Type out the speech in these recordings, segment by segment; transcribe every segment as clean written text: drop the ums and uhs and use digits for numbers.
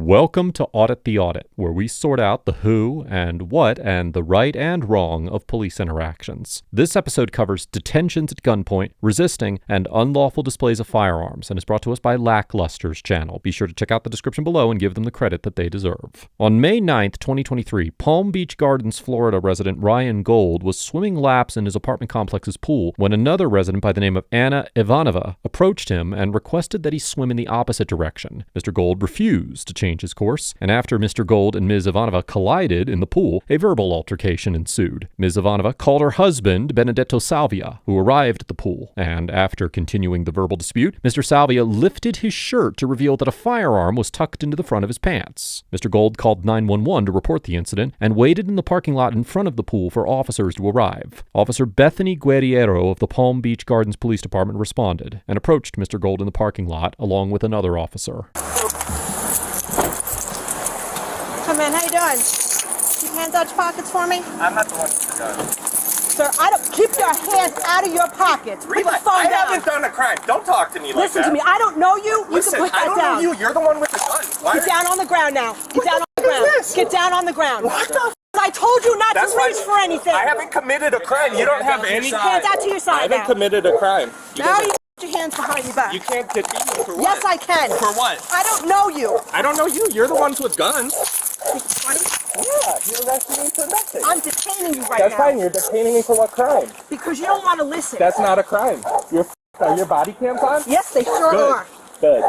Welcome to Audit the Audit, where we sort out the who and what and the right and wrong of police interactions. This episode covers detentions at gunpoint, resisting, and unlawful displays of firearms, and is brought to us by Lackluster's channel. Be sure to check out the description below and give them the credit that they deserve. On May 9th, 2023, Palm Beach Gardens, Florida resident Ryan Gold was swimming laps in his apartment complex's pool when another resident by the name of Anna Ivanova approached him and requested that he swim in the opposite direction. Mr. Gold refused to change his course, and after Mr. Gold and Ms. Ivanova collided in the pool, a verbal altercation ensued. Ms. Ivanova called her husband, Benedetto Salvia, who arrived at the pool, and after continuing the verbal dispute, Mr. Salvia lifted his shirt to reveal that a firearm was tucked into the front of his pants. Mr. Gold called 911 to report the incident and waited in the parking lot in front of the pool for officers to arrive. Officer Bethany Guerriero of the Palm Beach Gardens Police Department responded and approached Mr. Gold in the parking lot along with another officer. Come in, how you doing? Keep your hands out your pockets for me. I'm not the one with the gun. Sir, keep your hands out of your pockets. Put the phone I down. haven't done a crime. Don't talk to me like that. Listen to me. I don't know you. Listen, you can put that I don't down. know you. You're the one with the gun. Get down on the ground now. Get down on the ground. Get down on the ground. What the I told you not to reach for anything. I haven't committed a crime. You don't have any. Hands out to your side I haven't committed a crime. Now you put your hands behind your back. You can't detain me for what? Yes, I can. For what? I don't know you. I don't know you. You're the ones with guns. Funny. Yeah, you're arresting me for nothing. I'm detaining you right That's now. fine. You're detaining me for what crime? Because you don't want to listen. That's not a crime. Are your body cams on? Yes, they sure Good. are. Good.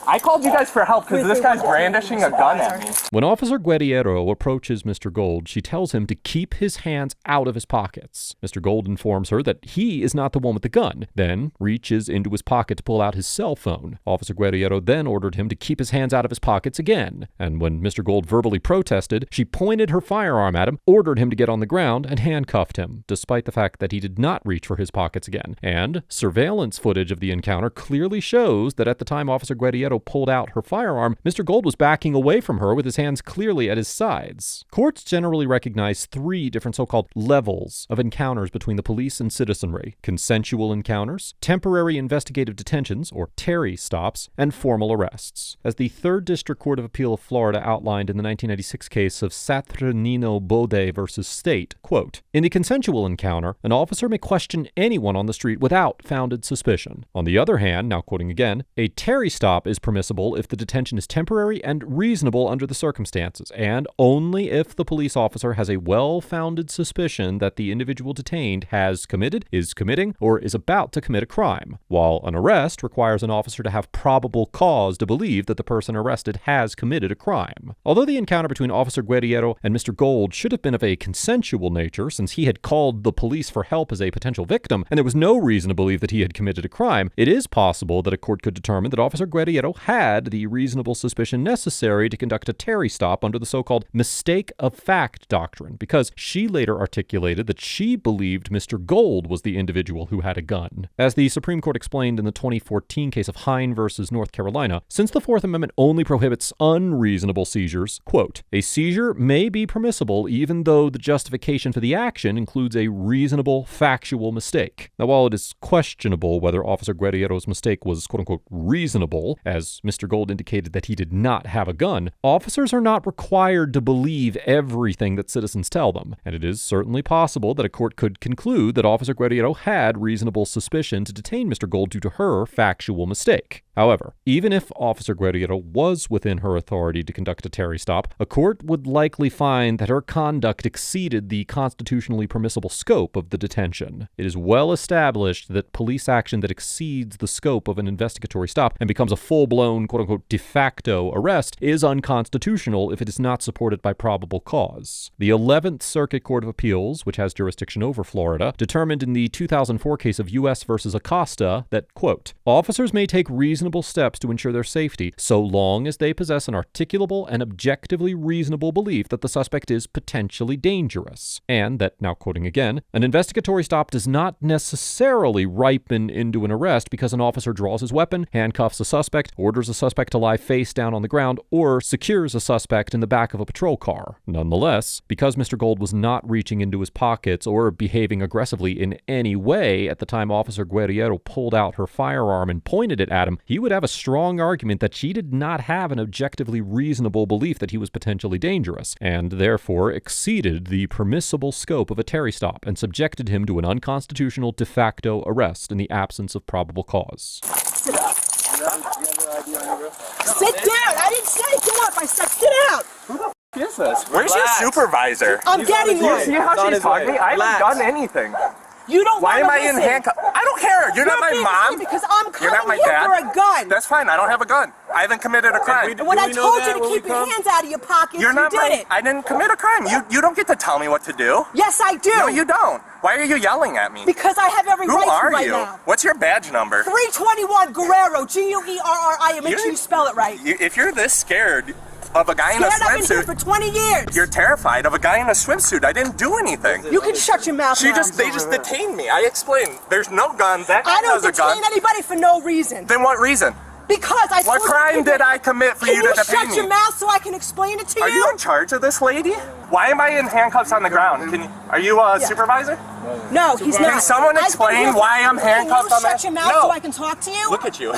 I called you guys for help because this guy's brandishing a gun at me. When Officer Guerriero approaches Mr. Gold, she tells him to keep his hands out of his pockets. Mr. Gold informs her that he is not the one with the gun, then reaches into his pocket to pull out his cell phone. Officer Guerriero then ordered him to keep his hands out of his pockets again, and when Mr. Gold verbally protested, she pointed her firearm at him, ordered him to get on the ground, and handcuffed him, despite the fact that he did not reach for his pockets again. And surveillance footage of the encounter clearly shows that at the time Officer Guerriero pulled out her firearm, Mr. Gold was backing away from her with his hands clearly at his sides. Courts generally recognize three different so-called levels of encounters between the police and citizenry: consensual encounters, temporary investigative detentions, or Terry stops, and formal arrests. As the 3rd District Court of Appeal of Florida outlined in the 1996 case of Saturnino Bode versus State, quote, "In the consensual encounter, an officer may question anyone on the street without founded suspicion. On the other hand," now quoting again, "a Terry stop is permissible if the detention is temporary and reasonable under the circumstances, and only if the police officer has a well-founded suspicion that the individual detained has committed, is committing, or is about to commit a crime, while an arrest requires an officer to have probable cause to believe that the person arrested has committed a crime." Although the encounter between Officer Guerriero and Mr. Gold should have been of a consensual nature, since he had called the police for help as a potential victim, and there was no reason to believe that he had committed a crime, it is possible that a court could determine that Officer Guerriero had the reasonable suspicion necessary to conduct a Terry stop under the so-called mistake of fact doctrine, because she later articulated that she believed Mr. Gold was the individual who had a gun. As the Supreme Court explained in the 2014 case of Hine versus North Carolina, since the Fourth Amendment only prohibits unreasonable seizures, quote, "A seizure may be permissible even though the justification for the action includes a reasonable factual mistake." Now, while it is questionable whether Officer Guerriero's mistake was quote-unquote reasonable, as Mr. Gold indicated that he did not have a gun, officers are not required to believe everything that citizens tell them, and it is certainly possible that a court could conclude that Officer Guerriero had reasonable suspicion to detain Mr. Gold due to her factual mistake. However, even if Officer Guerriero was within her authority to conduct a Terry stop, a court would likely find that her conduct exceeded the constitutionally permissible scope of the detention. It is well established that police action that exceeds the scope of an investigatory stop and becomes a full-blown, quote-unquote, de facto arrest is unconstitutional if it is not supported by probable cause. The 11th Circuit Court of Appeals, which has jurisdiction over Florida, determined in the 2004 case of U.S. versus Acosta that, quote, "Officers may take reasonable steps to ensure their safety so long as they possess an articulable and objectively reasonable belief that the suspect is potentially dangerous," and that, now quoting again, "An investigatory stop does not necessarily ripen into an arrest because an officer draws his weapon, handcuffs a suspect, orders a suspect to lie face down on the ground, or secures a suspect in the back of a patrol car. Nonetheless, because Mr. Gold was not reaching into his pockets or behaving aggressively in any way at the time Officer Guerriero pulled out her firearm and pointed it at him, he would have a strong argument that she did not have an objectively reasonable belief that he was potentially dangerous, and therefore exceeded the permissible scope of a Terry stop and subjected him to an unconstitutional de facto arrest in the absence of probable cause. Sit up. Sit down. I didn't say get up. I said sit down. Who the f*** is this? Where's your supervisor? I'm getting one. You see how she's talking to me? I haven't done anything. You don't Why am want to I in listen. handcuffs? I don't care. You're not my mom. Because I'm You're not my coming here dad. for a gun. That's fine. I don't have a gun. I haven't committed a crime. And when I told you to keep your hands out of your pockets, You're not you did my. it. I didn't commit a crime. You don't get to tell me what to do. Yes, I do. No, you don't. Why are you yelling at me? Because I have every Who right to are right you? now. What's your badge number? 321 Guerrero, Guerri. Make sure you spell it right. If you're this scared of a guy in a I've been here swimsuit, for 20 years. you're terrified of a guy in a swimsuit. I didn't do anything. You can shut your mouth now. They just detained me. I explained. There's no gun. That guy I don't has a gun. detain anybody for no reason. Then what reason? Because I What told crime you did I commit for you to detain shut me? your mouth so I can explain it to Are you in charge of this lady? Why am I in handcuffs on the ground? Are you a supervisor? No, he's not. Can someone explain why I'm handcuffed on that? Shut your mouth so I can talk to you? Look at you.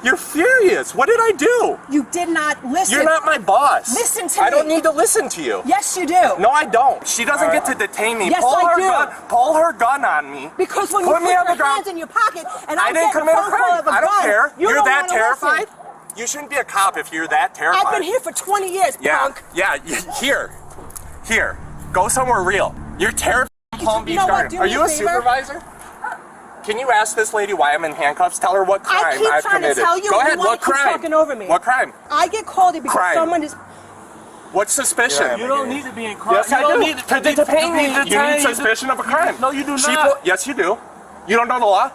You're furious. What did I do? You did not listen. You're not my boss. Listen to me. I don't need to listen to you. Yes, you do. No, I don't. She doesn't get to detain me. Yes, pull I her do. gun. Pull her gun on me. Because when Put you me on put the your ground. hands in your pocket and I didn't commit a crime. of a I don't gun, care. You're don't that wanna terrified? listen. You shouldn't be a cop if you're that terrified. I've been here for 20 years, punk. Yeah. Here. Go somewhere real. You're terrified. Palm Beach Garden. Are you a supervisor? Can you ask this lady why I'm in handcuffs? Tell her what crime I've committed. I keep trying to tell you. Go and ahead. you What keep crime? talking over me. What crime? I get called here because Crime. someone is. What suspicion? You don't need to be in crime. Yes, I do. To detain me, you need suspicion of a crime. No, you do not. Yes, you do. You don't know the law?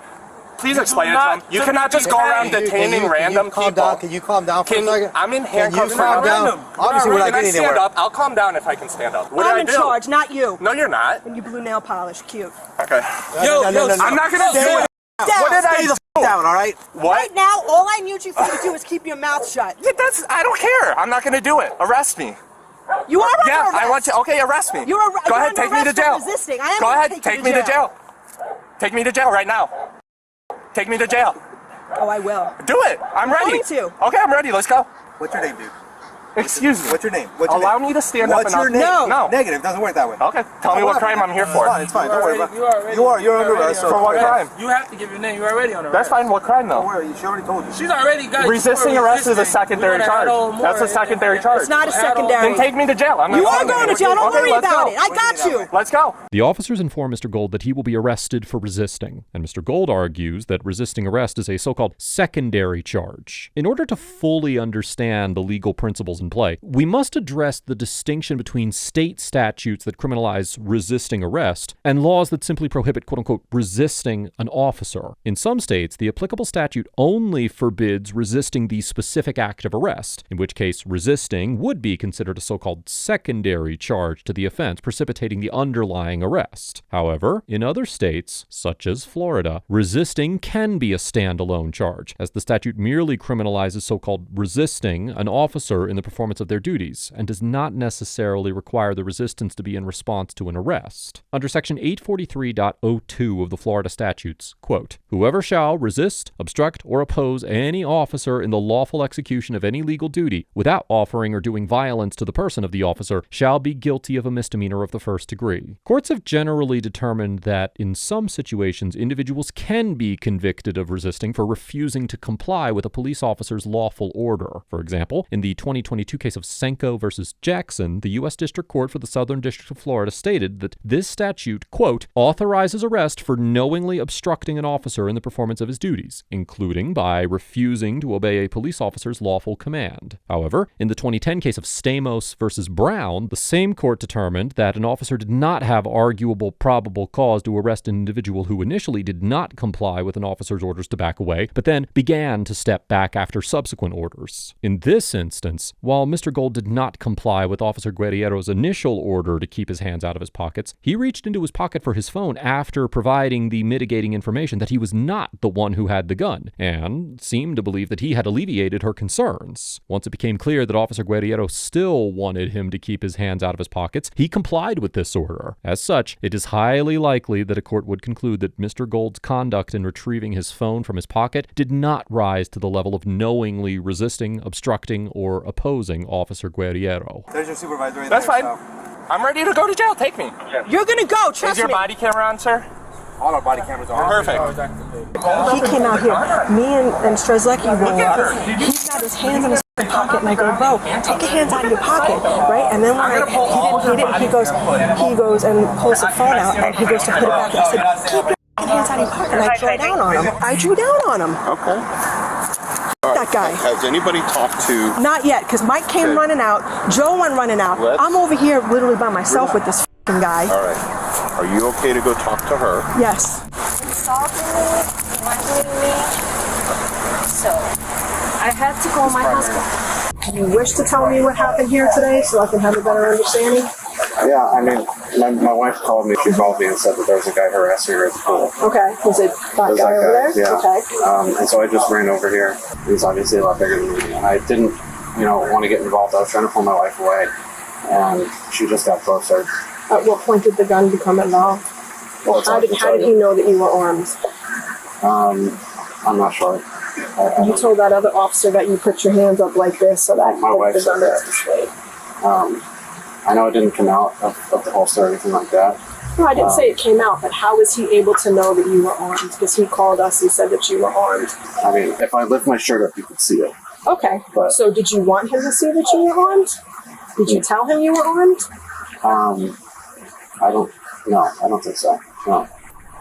Please explain it to them. You cannot just go around detaining random people. Can you calm down for a second? I'm in Can handcuffs. you calm down? Obviously, we're not Can I getting stand anywhere. up? I'll calm down if I can stand up. What did I'm I in do? charge, not you. No, you're not. And you blue nail polish, cute. Okay. No, I'm not gonna do it. What did I Stay do? the f down, all right? What? Right now, all I need you to do is keep your mouth shut. Yeah, I don't care. I'm not gonna do it. Arrest me. You are under Yeah, arrest. I want you. Okay, arrest me. You're Go ahead, take me to jail. Resisting. I am Go gonna ahead, take take you me to jail. Take me to jail right now. Take me to jail. Oh, I will. Do it. I'm ready. going to. Okay, I'm ready. Let's go. What's your name, dude? Excuse me. What's your name? What's your Allow name? me to stand up What's and your name? No. No. Negative. Doesn't work that way. Okay. Tell me what crime I'm here for. It's fine. Don't worry about it. You're You're under arrest. For what crime? You have to give your name. You're already on arrest. That's fine. What crime Don't though? worry. She already told you. She's already got Resisting arrest is a secondary charge. That's a secondary charge. It's not a secondary. Then take me to jail. I'm not You are going going to jail. Don't Okay, worry let's about go. it. I got you. Let's go. The officers inform Mr. Gold that he will be arrested for resisting, and Mr. Gold argues that resisting arrest is a so-called secondary charge. In order to fully understand the legal principles in play, we must address the distinction between state statutes that criminalize resisting arrest and laws that simply prohibit, quote-unquote, resisting an officer. In some states, the applicable statute only forbids resisting the specific act of arrest, in which case resisting would be considered a so-called secondary charge to the offense, precipitating the underlying arrest. However, in other states, such as Florida, resisting can be a standalone charge, as the statute merely criminalizes so-called resisting an officer in the performance of their duties, and does not necessarily require the resistance to be in response to an arrest. Under Section 843.02 of the Florida statutes, quote, "Whoever shall resist, obstruct, or oppose any officer in the lawful execution of any legal duty without offering or doing violence to the person of the officer shall be guilty of a misdemeanor of the first degree." Courts have generally determined that in some situations, individuals can be convicted of resisting for refusing to comply with a police officer's lawful order. For example, in the 2022 case of Senko versus Jackson, the U.S. District Court for the Southern District of Florida stated that this statute, quote, "authorizes arrest for knowingly obstructing an officer in the performance of his duties, including by refusing to obey a police officer's lawful command." However, in the 2010 case of Stamos versus Brown, the same court determined that an officer did not have arguable probable cause to arrest an individual who initially did not comply with an officer's orders to back away, but then began to step back after subsequent orders. In this instance, While Mr. Gold did not comply with Officer Guerriero's initial order to keep his hands out of his pockets, he reached into his pocket for his phone after providing the mitigating information that he was not the one who had the gun, and seemed to believe that he had alleviated her concerns. Once it became clear that Officer Guerriero still wanted him to keep his hands out of his pockets, he complied with this order. As such, it is highly likely that a court would conclude that Mr. Gold's conduct in retrieving his phone from his pocket did not rise to the level of knowingly resisting, obstructing, or opposing Officer Guerriero. There's your supervisor right That's there, fine. so. I'm ready to go to jail. Take me. You're gonna go, trust me. Is your body camera on, sir? All our body cameras are on. Perfect. He came out here. Me and Strzelecki roll up. He's got his hands in his pocket, and I go, bro, take your hands out of your pocket, right? And then when he goes and pulls the phone out, and he goes to put it back. I said, keep your hands out of your pocket. And I drew down on him. I drew down on him. Okay. That guy. Has anybody talked to... Not yet, because Mike came running out. Joe went running out. I'm over here literally by myself with this f***ing guy. All right. Are you okay to go talk to her? Yes. Insulting me, threatening me. So, I had to call my husband. You wish to tell me what happened here today so I can have a better understanding? Yeah, I mean, my wife called me. She called me and said that there was a guy harassing her at the pool. Okay. Was it that guy over there? Yeah. Okay. And so I just ran over here. He's obviously a lot bigger than me. And I didn't, want to get involved. I was trying to pull my wife away. And she just got closer. At what point did the gun become involved? Well, how did he know that you were armed? I'm not sure. You told that other officer that you put your hands up like this so that My wife the said gun that. is displayed. I know it didn't come out of the holster or anything like that. No, I didn't say it came out, but how was he able to know that you were armed? Because he called us and said that you were armed. I mean, if I lift my shirt up, you could see it. Okay. But- So did you want him to see that you were armed? Did you tell him you were armed? I don't think so. No.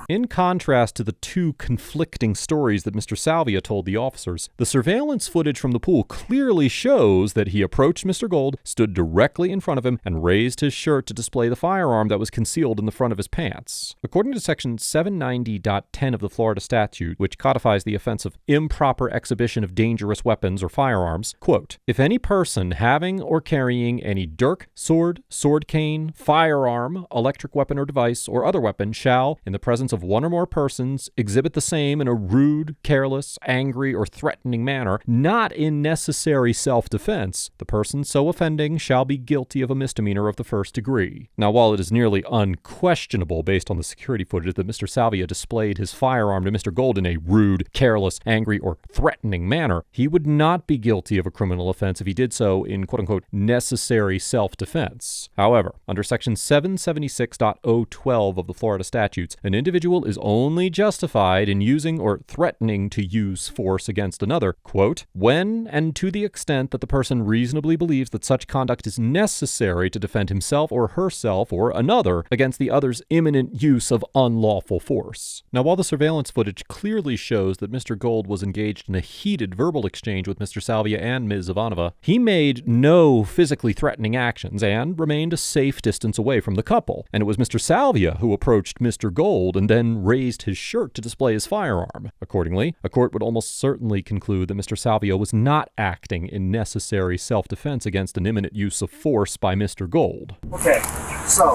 In contrast to the two conflicting stories that Mr. Salvia told the officers, the surveillance footage from the pool clearly shows that he approached Mr. Gold, stood directly in front of him, and raised his shirt to display the firearm that was concealed in the front of his pants. According to Section 790.10 of the Florida statute, which codifies the offense of improper exhibition of dangerous weapons or firearms, quote, if any person having or carrying any dirk, sword, sword cane, firearm, electric weapon or device, or other weapon shall, in the presence of one or more persons, exhibit the same in a rude, careless, angry, or threatening manner, not in necessary self-defense, the person so offending shall be guilty of a misdemeanor of the first degree. Now, while it is nearly unquestionable based on the security footage that Mr. Salvia displayed his firearm to Mr. Gold in a rude, careless, angry, or threatening manner, he would not be guilty of a criminal offense if he did so in quote-unquote necessary self-defense. However, under Section 776.012 of the Florida statutes, an individual is only justified in using or threatening to use force against another, quote, when and to the extent that the person reasonably believes that such conduct is necessary to defend himself or herself or another against the other's imminent use of unlawful force. Now, while the surveillance footage clearly shows that Mr. Gold was engaged in a heated verbal exchange with Mr. Salvia and Ms. Ivanova, he made no physically threatening actions and remained a safe distance away from the couple. And it was Mr. Salvia who approached Mr. Gold and then raised his shirt to display his firearm. Accordingly, a court would almost certainly conclude that Mr. Salvia was not acting in necessary self-defense against an imminent use of force by Mr. Gold. Okay, so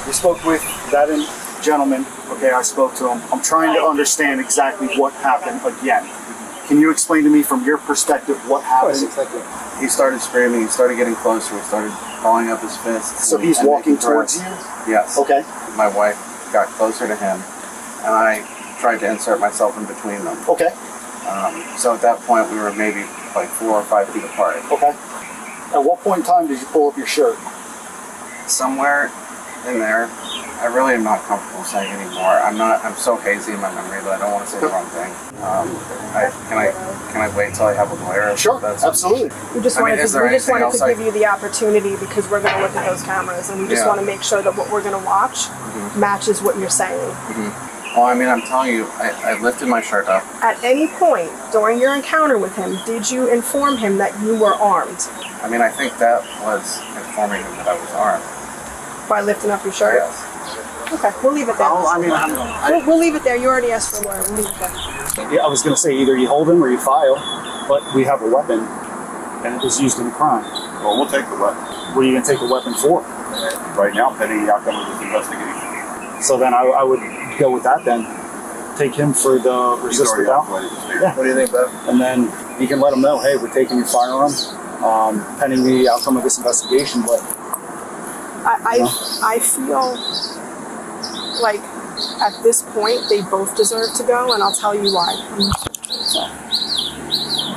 we spoke with that gentleman. Okay, I spoke to him. I'm trying to understand exactly what happened again. Can you explain to me from your perspective what happened? Exactly. He started screaming, he started getting closer, he started balling up his fists. So he's walking towards you? Yes. Okay. My wife got closer to him, and I tried to insert myself in between them. Okay. So at that point, we were maybe like 4 or 5 feet apart. Okay. At what point in time did you pull up your shirt? Somewhere in there, I really am not comfortable saying anymore. I'm so hazy in my memory that I don't want to say the wrong thing. Can I wait till I have a lawyer? Sure, absolutely. We just wanted to give you the opportunity because we're going to look at those cameras and we just want to make sure that what we're going to watch matches what you're saying. Well, I mean, I'm telling you, I lifted my shirt up. At any point during your encounter with him, did you inform him that you were armed? I mean, I think that was informing him that I was armed. By lifting up your shirt? Yes. Okay, we'll leave it there. Oh, I mean, We'll leave it there. You already asked for a lawyer. We'll leave it there. yeah, I was going to say either you hold him or you file, but we have a weapon. and it was used in a crime. Well, we'll take the weapon. What are you going to take the weapon for? Right now, pending the outcome of this investigation. So then I would go with that then. Take him for the He's resist already without. operated this Yeah. What do you think, Bev? And then you can let them know, hey, we're taking your firearm, pending the outcome of this investigation. But I feel like at this point they both deserve to go, and I'll tell you why. So.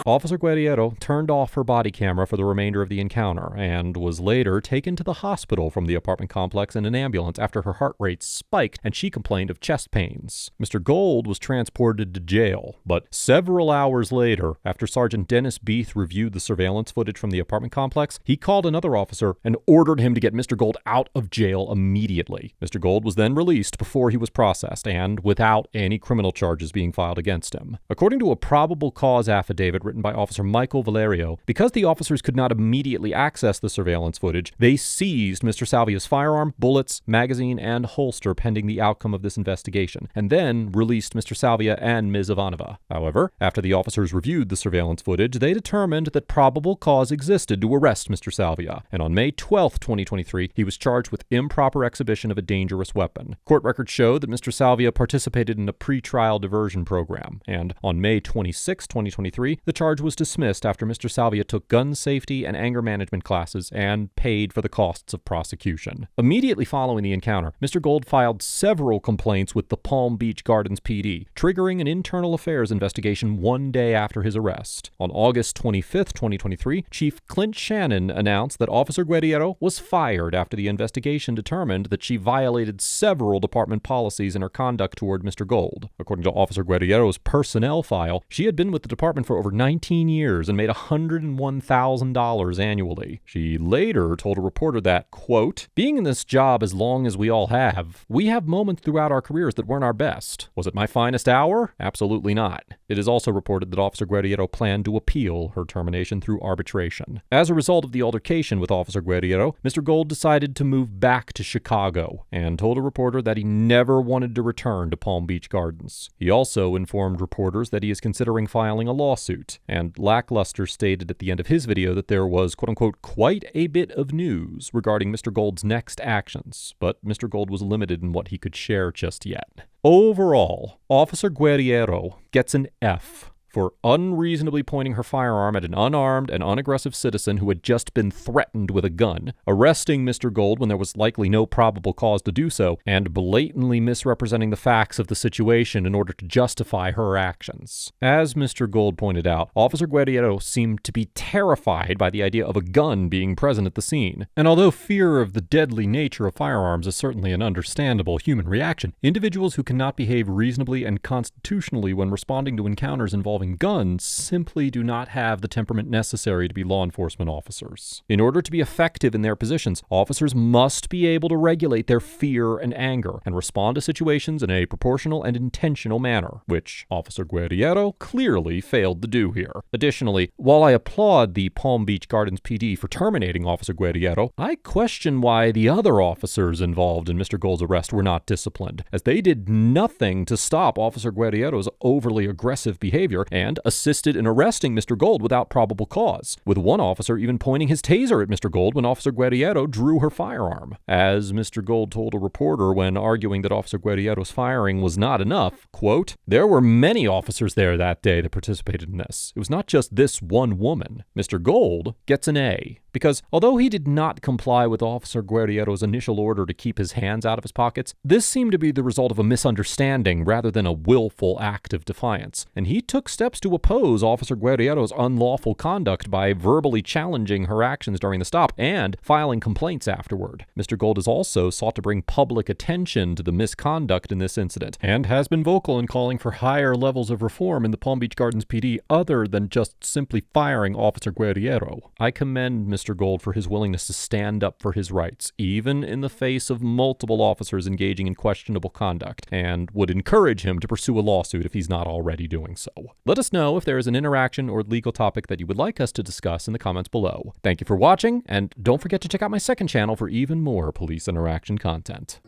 Officer Guerriero turned off her body camera for the remainder of the encounter and was later taken to the hospital from the apartment complex in an ambulance after her heart rate spiked and she complained of chest pains. Mr. Gold was transported to jail, but several hours later, after Sergeant Dennis Beath reviewed the surveillance footage from the apartment complex, he called another officer and ordered him to get Mr. Gold out of jail immediately. Mr. Gold was then released before he was processed and without any criminal charges being filed against him. According to a probable cause affidavit written by Officer Michael Valerio, because the officers could not immediately access the surveillance footage, they seized Mr. Salvia's firearm, bullets, magazine, and holster pending the outcome of this investigation, and then released Mr. Salvia and Ms. Ivanova. However, after the officers reviewed the surveillance footage, they determined that probable cause existed to arrest Mr. Salvia, and on May 12, 2023, he was charged with improper exhibition of a dangerous weapon. Court records show that Mr. Salvia participated in a pretrial diversion program, and on May 26, 2023, the charge was dismissed after Mr. Salvia took gun safety and anger management classes and paid for the costs of prosecution. Immediately following the encounter, Mr. Gold filed several complaints with the Palm Beach Gardens PD, triggering an internal affairs investigation 1 day after his arrest. On August 25, 2023, Chief Clint Shannon announced that Officer Guerriero was fired after the investigation determined that she violated several department policies in her conduct toward Mr. Gold. According to Officer Guerriero's personnel file, she had been with the department for over 19 years and made $101,000 annually. She later told a reporter that, quote, "Being in this job as long as we all have, we have moments throughout our careers that weren't our best. Was it my finest hour? Absolutely not." It is also reported that Officer Guerriero planned to appeal her termination through arbitration. As a result of the altercation with Officer Guerriero, Mr. Gold decided to move back to Chicago and told a reporter that he never wanted to return to Palm Beach Gardens. He also informed reporters that he is considering filing a lawsuit, and Lackluster stated at the end of his video that there was, quote-unquote, quite a bit of news regarding Mr. Gold's next actions, but Mr. Gold was limited in what he could share just yet. Overall, Officer Guerriero gets an F for unreasonably pointing her firearm at an unarmed and unaggressive citizen who had just been threatened with a gun, arresting Mr. Gold when there was likely no probable cause to do so, and blatantly misrepresenting the facts of the situation in order to justify her actions. As Mr. Gold pointed out, Officer Guerriero seemed to be terrified by the idea of a gun being present at the scene. And although fear of the deadly nature of firearms is certainly an understandable human reaction, individuals who cannot behave reasonably and constitutionally when responding to encounters involving guns simply do not have the temperament necessary to be law enforcement officers. In order to be effective in their positions, officers must be able to regulate their fear and anger and respond to situations in a proportional and intentional manner, which Officer Guerriero clearly failed to do here. Additionally, while I applaud the Palm Beach Gardens PD for terminating Officer Guerriero, I question why the other officers involved in Mr. Gold's arrest were not disciplined, as they did nothing to stop Officer Guerriero's overly aggressive behavior and assisted in arresting Mr. Gold without probable cause, with one officer even pointing his taser at Mr. Gold when Officer Guerriero drew her firearm. As Mr. Gold told a reporter when arguing that Officer Guerriero's firing was not enough, quote, "There were many officers there that day that participated in this. It was not just this one woman." Mr. Gold gets an A, because although he did not comply with Officer Guerriero's initial order to keep his hands out of his pockets, this seemed to be the result of a misunderstanding rather than a willful act of defiance, and he took steps to oppose Officer Guerriero's unlawful conduct by verbally challenging her actions during the stop and filing complaints afterward. Mr. Gold has also sought to bring public attention to the misconduct in this incident and has been vocal in calling for higher levels of reform in the Palm Beach Gardens PD other than just simply firing Officer Guerriero. I commend Mr. Gold for his willingness to stand up for his rights, even in the face of multiple officers engaging in questionable conduct, and would encourage him to pursue a lawsuit if he's not already doing so. Let us know if there is an interaction or legal topic that you would like us to discuss in the comments below. Thank you for watching, and don't forget to check out my second channel for even more police interaction content.